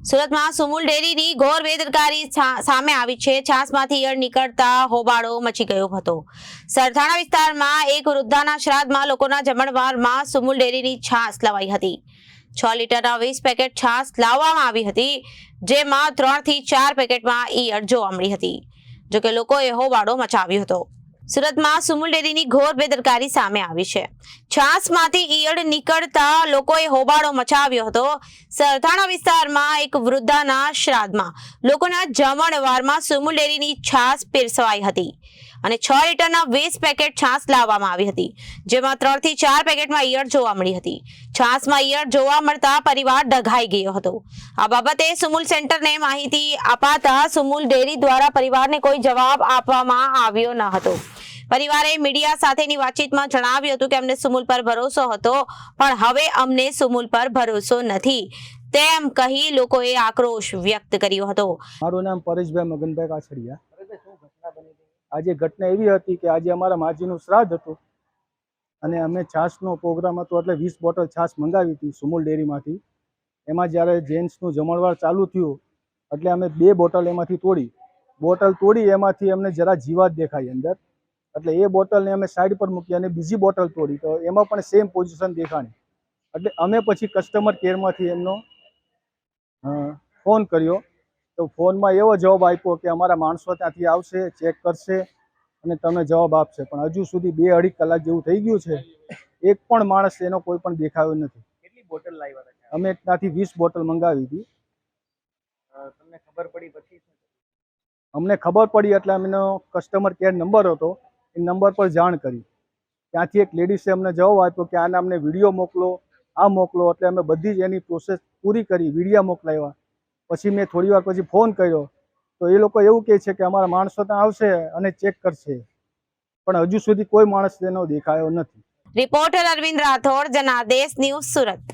સુરતમાં સુમુલ ડેરીની ઘોર બેદરકારી સામે આવી છે। છાસમાંથી ઈયળ નીકળતા હોબાળો મચી ગયો હતો। સરથાણા વિસ્તારમાં એક વૃદ્ધાના શ્રાદ્ધમાં લોકોના જમણવારમાં સુમુલ ડેરીની છાસ લવાઈ હતી। 6 લીટરના 20 પેકેટ છાસ લાવવામાં આવી હતી, જેમાં 3 થી 4 પેકેટમાં ઈયળ જોવા મળી હતી। જોકે લોકોએ હોબાળો મચાવ્યો હતો। સુરતમાં સુમુલ ડેરીની ઘોર બેદરકારી સામે આવી છે। છાસમાંથી ઈયળ નીકળતા લોકોએ હોબાળો મચાવ્યો હતો। સરથાણા વિસ્તારમાં એક વૃદ્ધાના શ્રાદ્ધમાં લોકોના જમણવારમાં સુમુલ ડેરીની છાસ પીરસવાઈ હતી અને 6 લીટરના 20 પેકેટ છાસ લાવવામાં આવી હતી, જેમાં 3 થી 4 પેકેટમાં ઈયળ જોવા મળી હતી। છાસમાં ઈયળ જોવા મળતા પરિવાર ડઘાઈ ગયો હતો। આ બાબતે સુમુલ સેન્ટરને માહિતી અપાતા સુમુલ ડેરી દ્વારા પરિવારને કોઈ જવાબ આપવામાં આવ્યો ન હતો। પરિવારે મીડિયા સાથેની વાતચીતમાં જણાવ્યું હતું કે અમને સુમુલ પર ભરોસો હતો, પણ હવે અમને સુમુલ પર ભરોસો નથી, તેમ કહી લોકોએ આક્રોશ વ્યક્ત કર્યો હતો। મારું નામ પરેશભાઈ મગનભાઈ કાછડિયા। આજે ઘટના એવી હતી કે આજે અમારા માજીનું શ્રાદ્ધ હતું અને અમે છાશનો પ્રોગ્રામ હતો એટલે 20 બોટલ છાશ મંગાવી હતી સુમુલ ડેરીમાંથી। એમાં જ્યારે જેન્ટ્સનું જમણવાર ચાલુ થયું એટલે અમે 2 બોટલ એમાંથી તોડી એમાંથી અમને જરા જીવાત દેખાઈ અંદર, એટલે એ બોટલને અમે સાઈડ પર મૂકી અને બીજી બોટલ તોડી, તો એમાં પણ સેમ પોઝિશન દેખાણી। એટલે અમે પછી કસ્ટમર કેરમાંથી એમનો ફોન કર્યો, તો ફોનમાં એવો જવાબ આપ્યો કે અમારા માણસો ત્યાંથી આવશે, ચેક કરશે અને તમને જવાબ આપશે, પણ હજુ સુધી 2-2.5 કલાક જેવું થઈ ગયું છે, એક પણ માણસ એનો કોઈ પણ દેખાયો નથી। કેટલી બોટલ લાવ્યા હતા? અમે ત્યાંથી 20 બોટલ મંગાવી હતી। તમને ખબર પડી પછી? અમને ખબર પડી એટલે અમેનો કસ્ટમર કેર નંબર હતો, એ નંબર પર જાણ કરી। ત્યાંથી એક લેડીસે અમને જવાબ આપ્યો કે આના અમને વિડીયો મોકલો, આ મોકલો, એટલે અમે બધી જ એની પ્રોસેસ પૂરી કરી, વિડીયો મોકલાવ્યા। પછી મેં થોડી વાર પછી ફોન કર્યો તો એ લોકો એવું કહે છે કે અમારા માણસો ત્યાં આવશે અને ચેક કરશે, પણ હજુ સુધી કોઈ માણસ તેનો દેખાયો નથી। Reporter Arvind Rathod, Janadesh news, Surat.